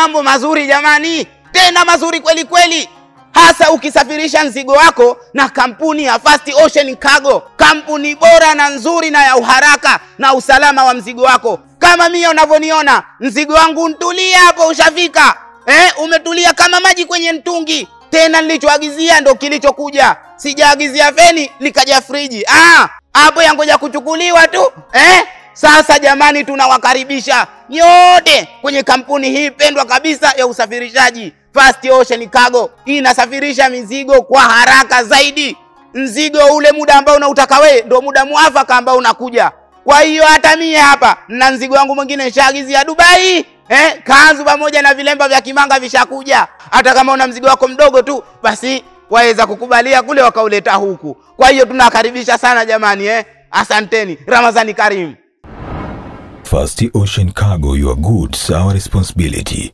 mambo mazuri jamani, tena mazuri kweli kweli. Hasa ukisafirisha mzigo wako na kampuni ya Fast Ocean Cargo, kampuni bora na nzuri na ya uharaka na usalama wa mzigo wako. Kama mimi unavyoniona, mzigo wangu untulia hapo ushafika. Umetulia kama maji kwenye mtungi. Tena nilichoagizia ndo kilichokuja. Sijaagizia feni likaja friji. Hapo yangoja kuchukuliwa tu. Sasa jamani, tunawakaribisha nyote kwenye kampuni hii pendwa kabisa ya usafirishaji, Fast Ocean Cargo. Inasafirisha mizigo kwa haraka zaidi. Mzigo ule muda ambao unautaka wewe ndio muda muafaka ambao unakuja. Kwa hiyo hata mimi hapa na mzigo wangu mwingine nishaagizia Dubai. Kanzu pamoja na vilemba vya kimanga vishakuja. Hata kama una mzigo wako mdogo tu, basi waweza kukubalia kule wakauleta huku. Kwa hiyo tunakaribisha sana jamani. Asanteni. Ramadhani Karim. Fast Ocean Cargo, your goods, our responsibility.